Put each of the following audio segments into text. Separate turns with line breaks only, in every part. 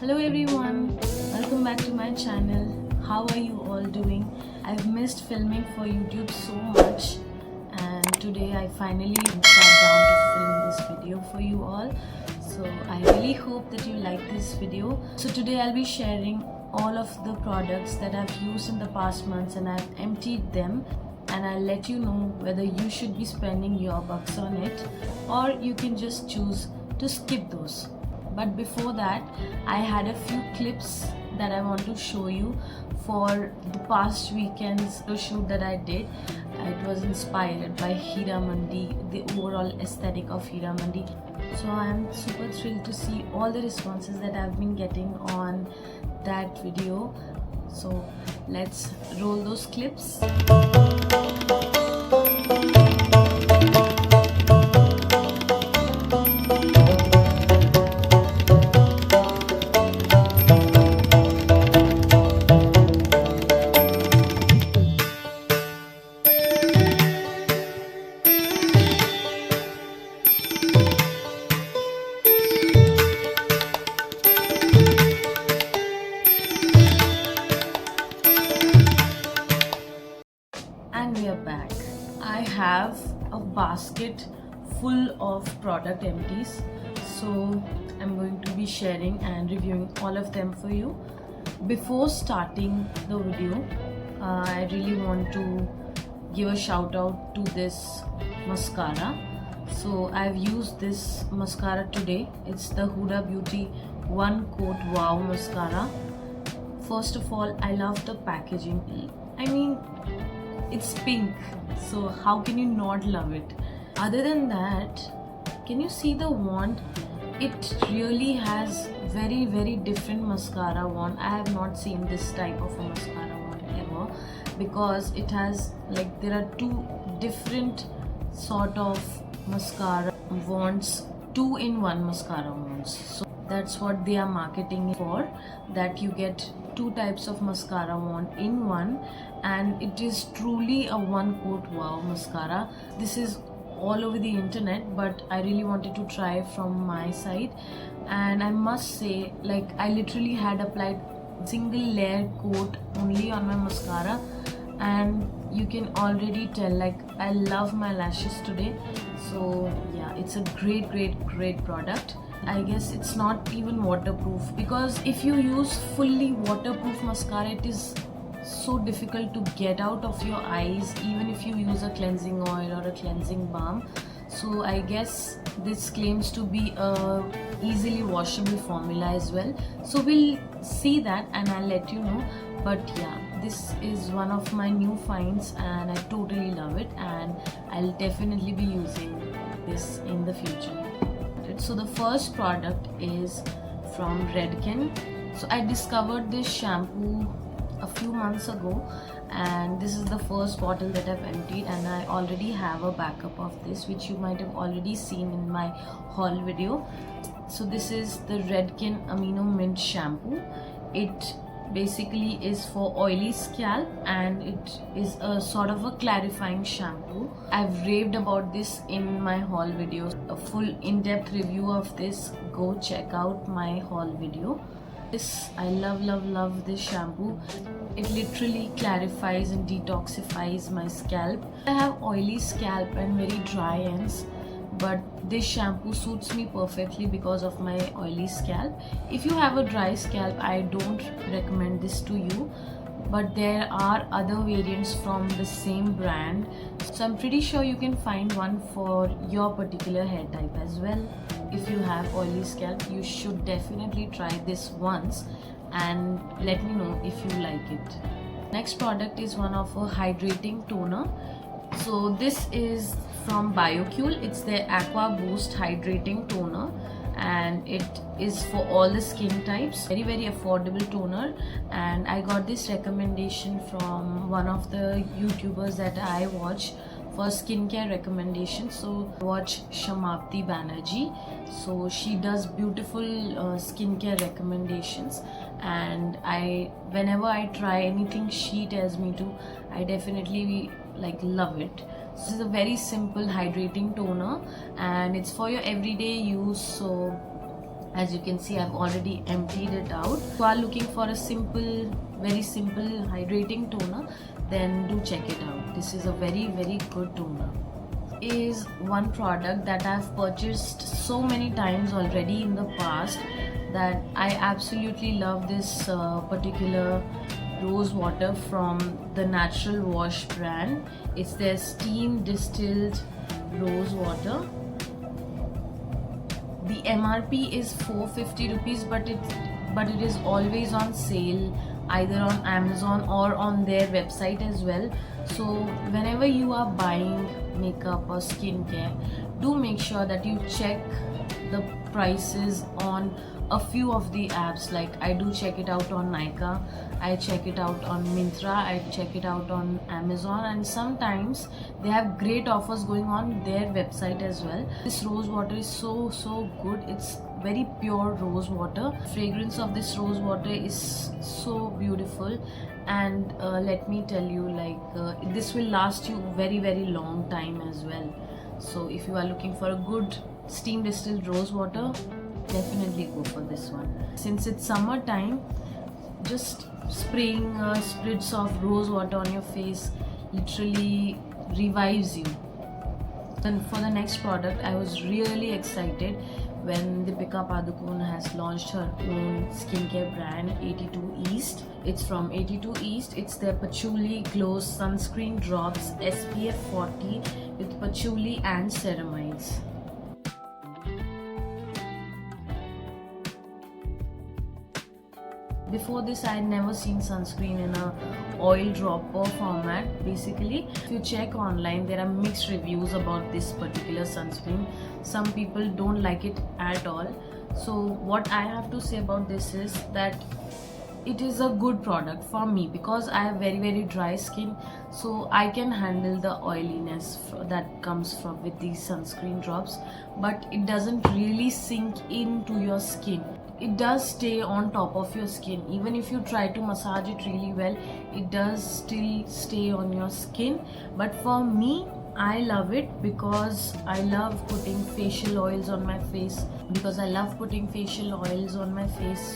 Hello everyone, welcome back to my channel. How are you all doing? I've missed filming for YouTube so much, and today I finally sat down to film this video for you all. So I really hope that you like this video. So today I'll be sharing all of the products that I've used in the past months, and I've emptied them, and I'll let you know whether you should be spending your bucks on it or you can just choose to skip those. But before that, I had a few clips that I want to show you for the past weekend's shoot that I did. It was inspired by Hira Mandi, the overall aesthetic of Hira Mandi. So I'm super thrilled to see all the responses that I've been getting on that video. So let's roll those clips. And we are back. I have a basket full of product empties, so I'm going to be sharing and reviewing all of them for you. Before starting the video, I really want to give a shout out to this mascara. So I've used this mascara today. It's the Huda Beauty One Coat Wow Mascara. First of all, I love the packaging. I mean, it's pink, so how can you not love it? Other than that, can you see the wand? It really has very different mascara wand. I have not seen this type of a mascara wand ever, because it has, like, there are two different sort of mascara wands, 2-in-1 mascara wands. So that's what they are marketing for, that you get two types of mascara wand in one, and it is truly a one coat wow mascara. This is all over the internet, but I really wanted to try from my side, and I must say, like, I literally had applied single layer coat only on my mascara, and you can already tell, like, I love my lashes today. So yeah, it's a great product. I guess it's not even waterproof, because if you use fully waterproof mascara, it is so difficult to get out of your eyes, even if you use a cleansing oil or a cleansing balm. So I guess this claims to be a easily washable formula as well. So we'll see that and I'll let you know. But yeah, this is one of my new finds and I totally love it, and I'll definitely be using this in the future. So the first product is from Redken. So I discovered this shampoo a few months ago, and this is the first bottle that I've emptied, and I already have a backup of this, which you might have already seen in my haul video. So this is the Redken Amino Mint shampoo. It basically is for oily scalp, and it is a sort of a clarifying shampoo. I've raved about this in my haul videos. A full in-depth review of this, go check out my haul video. I love this shampoo. It literally clarifies and detoxifies my scalp. I have oily scalp and very dry ends, but this shampoo suits me perfectly because of my oily scalp. If you have a dry scalp, I don't recommend this to you, but there are other variants from the same brand, so I'm pretty sure you can find one for your particular hair type as well. If you have oily scalp, you should definitely try this once and let me know if you like it. Next product is one of a hydrating toner. So this is from BioCule. It's their Aqua Boost Hydrating Toner, and it is for all the skin types. Very affordable toner, and I got this recommendation from one of the YouTubers that I watch for skincare recommendations. So I watch Shamapti Banerjee. So she does beautiful skincare recommendations, and whenever I try anything she tells me to, I definitely love it. This is a very simple hydrating toner, and it's for your everyday use. So As you can see, I've already emptied it out. If you are looking for a simple, very simple hydrating toner, then do check it out. This is a very good toner. Is one product that I've purchased so many times already in the past that I absolutely love this particular rose water from the Natural Wash brand. It's their steam distilled rose water. The MRP is 450 rupees, but it is always on sale either on Amazon or on their website as well. So whenever you are buying makeup or skincare, do make sure that you check the prices on a few of the apps. Like I do check it out on Nykaa, I check it out on Myntra, I check it out on Amazon, and sometimes they have great offers going on their website as well. This rose water is so good. It's very pure rose water. Fragrance of this rose water is so beautiful, and let me tell you, like this will last you very long time as well. So if you are looking for a good steam distilled rose water, definitely go for this one. Since it's summertime, just spraying spritzes of rose water on your face literally revives you. And for the next product, I was really excited when Deepika Padukone has launched her own skincare brand, 82 East. It's from 82 East. It's their Patchouli Glow Sunscreen Drops SPF 40 with patchouli and ceramides. Before this, I had never seen sunscreen in a oil dropper format. Basically, if you check online, there are mixed reviews about this particular sunscreen. Some people don't like it at all. So what I have to say about this is that it is a good product for me because I have very dry skin, so I can handle the oiliness that comes from with these sunscreen drops, but it doesn't really sink into your skin. It does stay on top of your skin. Even if you try to massage it really well, it does still stay on your skin. But for me, I love it because I love putting facial oils on my face.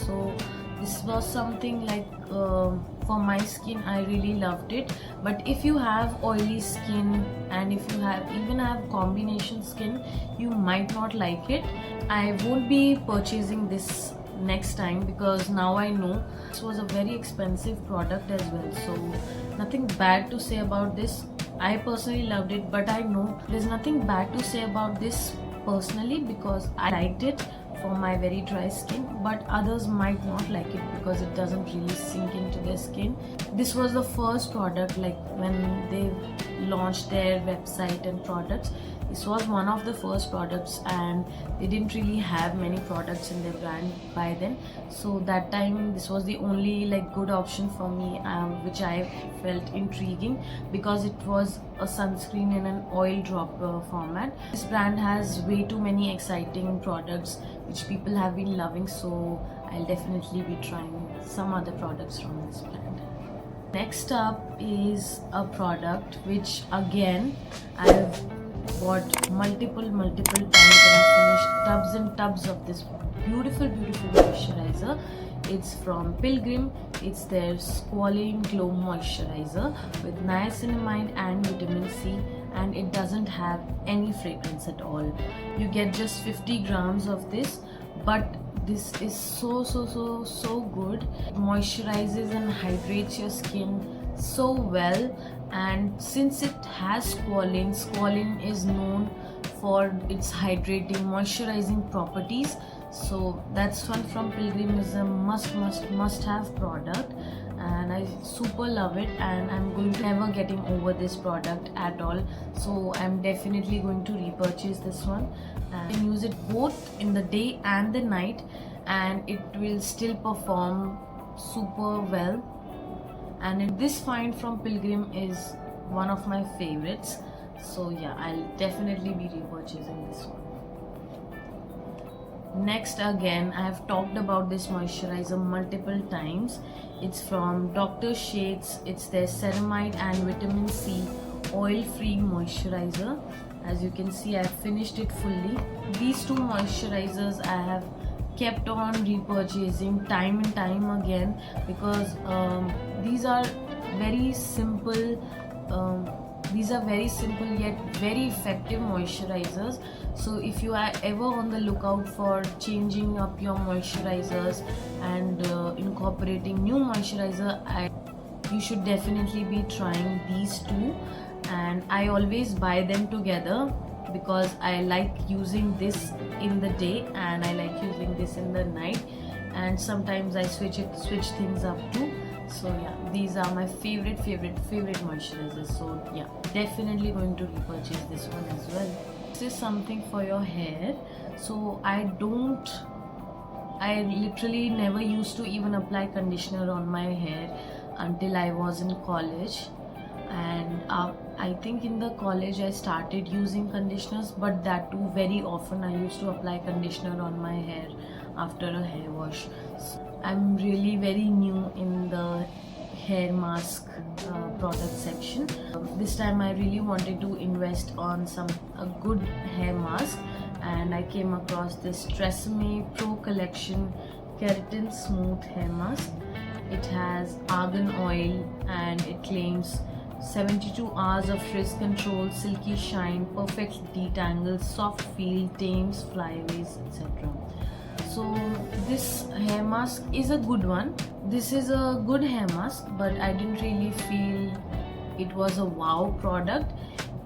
So this was something like for my skin, I really loved it. But if you have oily skin and if you even have combination skin, you might not like it. I won't be purchasing this next time because now I know this was a very expensive product as well. So nothing bad to say about this. I personally loved it, but I know there's nothing bad to say about this personally because I liked it for my very dry skin, but others might not like it because it doesn't really sink into their skin. This was the first product, like when they launched their website and products, this was one of the first products, and they didn't really have many products in their brand by then. So that time this was the only like good option for me, which I felt intriguing because it was a sunscreen in an oil drop format. This brand has way too many exciting products which people have been loving, so I'll definitely be trying some other products from this brand. Next up is a product which again I've bought multiple times, and I've finished tubs and tubs of this beautiful moisturizer. It's from Pilgrim. It's their Squalane Glow Moisturizer with niacinamide and vitamin C, and it doesn't have any fragrance at all. You get just 50 grams of this, but this is so good. It moisturizes and hydrates your skin so well, and since it has squalane is known for its hydrating, moisturizing properties. So that's one from Pilgrim, is a must have product, and I super love it, and I'm going to never getting over this product at all. So I'm definitely going to repurchase this one, and you can use it both in the day and the night, and it will still perform super well. And this find from Pilgrim is one of my favorites. So yeah, I'll definitely be repurchasing this one. Next, again, I have talked about this moisturizer multiple times. It's from Dr. Sheth's. It's their ceramide and vitamin C oil-free moisturizer. As you can see, I have finished it fully. These two moisturizers I have kept on repurchasing time and time again, because these are very simple. These are very simple yet very effective moisturizers. So if you are ever on the lookout for changing up your moisturizers and incorporating new moisturizer, you should definitely be trying these two. And I always buy them together because I like using this in the day and I like using this in the night, and sometimes I switch things up too. So yeah, these are my favorite moisturizers. So yeah, definitely going to repurchase this one as well. This is something for your hair. So I literally never used to even apply conditioner on my hair until I was in college, and I think in the college I started using conditioners, but that too very often I used to apply conditioner on my hair after a hair wash. So I'm really very new in the hair mask product section. This time I really wanted to invest on a good hair mask, and I came across this TRESemmé Pro Collection Keratin Smooth Hair Mask. It has argan oil and it claims 72 hours of frizz control, silky shine, perfect detangles, soft feel, tames flyaways, etc. So this hair mask is a good one. This is a good hair mask, but I didn't really feel it was a wow product.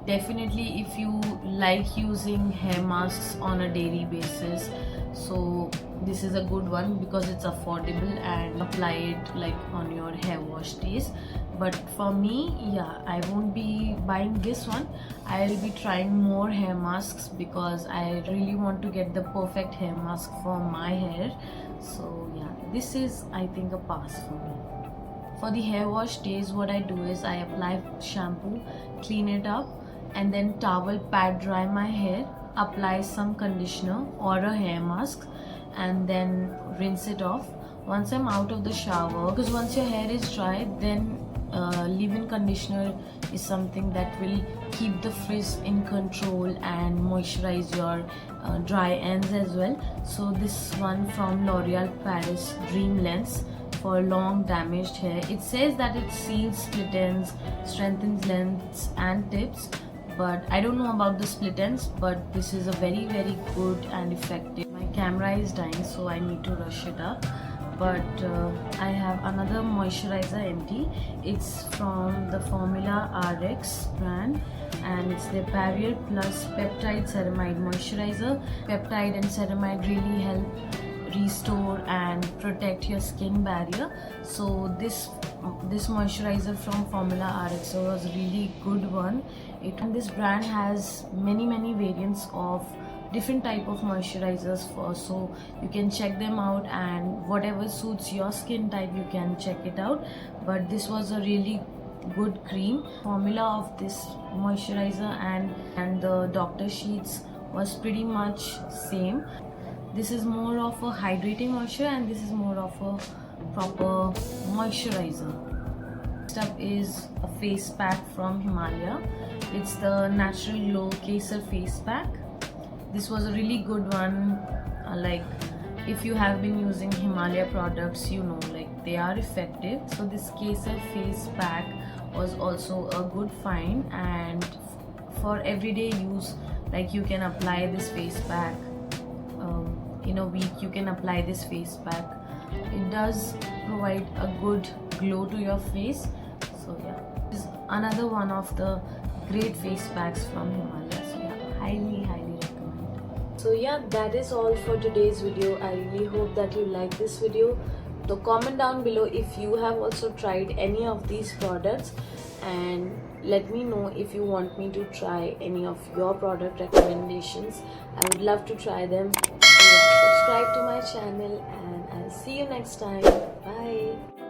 Definitely if you like using hair masks on a daily basis, so this is a good one because it's affordable and apply it like on your hair wash days. But for me, yeah, I won't be buying this one. I'll be trying more hair masks because I really want to get the perfect hair mask for my hair. So yeah, this is, I think, a pass for me. For the hair wash days, what I do is I apply shampoo, clean it up, and then towel pat dry my hair, apply some conditioner or a hair mask, and then rinse it off. Once I'm out of the shower, because once your hair is dry, then leave-in conditioner is something that will keep the frizz in control and moisturize your dry ends as well. So this one from L'Oreal Paris Dream Lens for long damaged hair. It says that it seals split ends, strengthens lengths and tips, but I don't know about the split ends, but this is a very good and effective. My camera is dying, so I need to rush it up. But I have another moisturizer empty. It's from the Formula RX brand, and it's the Barrier Plus Peptide Ceramide Moisturizer. Peptide and ceramide really help restore and protect your skin barrier. So this moisturizer from Formula RX was a really good one. And this brand has many variants of different type of moisturizers so you can check them out, and whatever suits your skin type you can check it out. But this was a really good cream. Formula of this moisturizer and the doctor sheets was pretty much same. This is more of a hydrating moisture and this is more of a proper moisturizer. Next up is a face pack from Himalaya. It's the Natural Glow Kesar face pack. This was a really good one. Like, if you have been using Himalaya products, you know, like, they are effective. So this Kesar face pack was also a good find, and for everyday use, like, you can apply this face pack in a week. You can apply this face pack. It does provide a good glow to your face. So yeah, this is another one of the great face packs from Himalaya. So yeah, highly recommend. So yeah, that is all for today's video. I really hope that you like this video. So comment down below if you have also tried any of these products, and let me know if you want me to try any of your product recommendations. I would love to try them. So yeah, subscribe to my channel, and I'll see you next time. Bye.